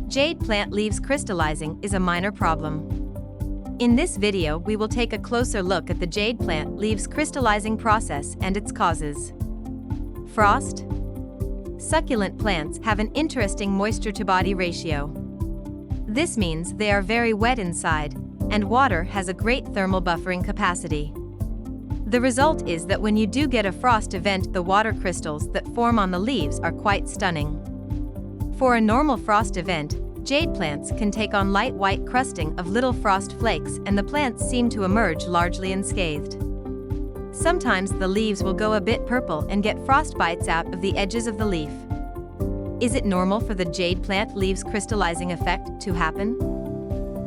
Jade plant leaves crystallizing is a minor problem. In this video we will take a closer look at the jade plant leaves crystallizing process and its causes. Frost. Succulent plants have an interesting moisture-to-body ratio. This means they are very wet inside, and water has a great thermal buffering capacity. The result is that when you do get a frost event, the water crystals that form on the leaves are quite stunning. For a normal frost event, jade plants can take on light white crusting of little frost flakes, and the plants seem to emerge largely unscathed. Sometimes the leaves will go a bit purple and get frost bites out of the edges of the leaf. Is it normal for the jade plant leaves crystallizing effect to happen?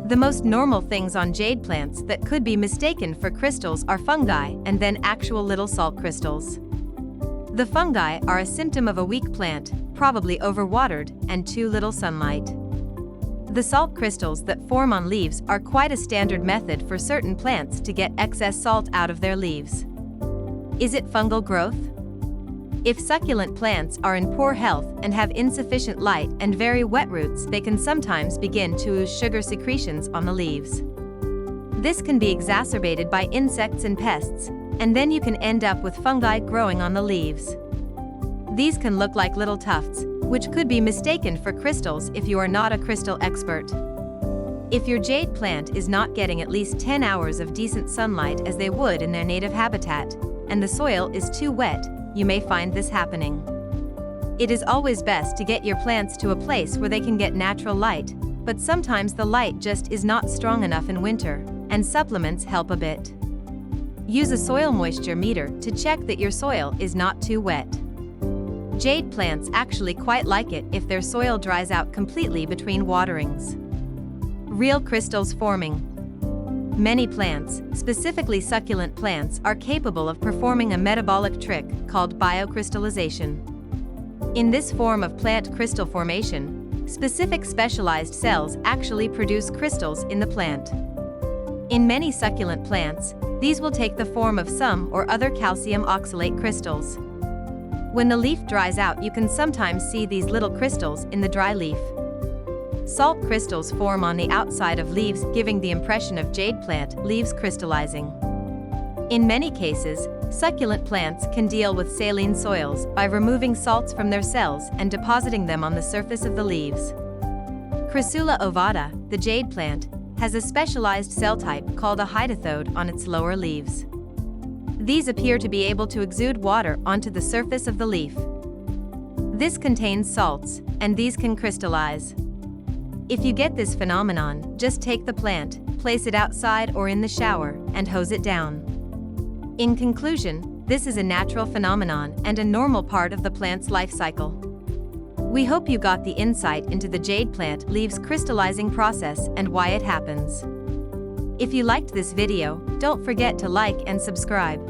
The most normal things on jade plants that could be mistaken for crystals are fungi and then actual little salt crystals. The fungi are a symptom of a weak plant, probably overwatered and too little sunlight. The salt crystals that form on leaves are quite a standard method for certain plants to get excess salt out of their leaves. Is it fungal growth? If succulent plants are in poor health and have insufficient light and very wet roots, they can sometimes begin to ooze sugar secretions on the leaves. This can be exacerbated by insects and pests, and then you can end up with fungi growing on the leaves. These can look like little tufts, which could be mistaken for crystals if you are not a crystal expert. If your jade plant is not getting at least 10 hours of decent sunlight as they would in their native habitat, and the soil is too wet, you may find this happening. It is always best to get your plants to a place where they can get natural light, but sometimes the light just is not strong enough in winter, and supplements help a bit. Use a soil moisture meter to check that your soil is not too wet. Jade plants actually quite like it if their soil dries out completely between waterings. Real crystals forming. Many plants, specifically succulent plants, are capable of performing a metabolic trick called biocrystallization. In this form of plant crystal formation, specific specialized cells actually produce crystals in the plant. In many succulent plants, these will take the form of some or other calcium oxalate crystals. When the leaf dries out, you can sometimes see these little crystals in the dry leaf. Salt crystals form on the outside of leaves, giving the impression of jade plant leaves crystallizing. In many cases, succulent plants can deal with saline soils by removing salts from their cells and depositing them on the surface of the leaves. Crassula ovata, the jade plant, has a specialized cell type called a hydathode on its lower leaves. These appear to be able to exude water onto the surface of the leaf. This contains salts, and these can crystallize. If you get this phenomenon, just take the plant, place it outside or in the shower, and hose it down. In conclusion, this is a natural phenomenon and a normal part of the plant's life cycle. We hope you got the insight into the jade plant leaves crystallizing process and why it happens. If you liked this video, don't forget to like and subscribe.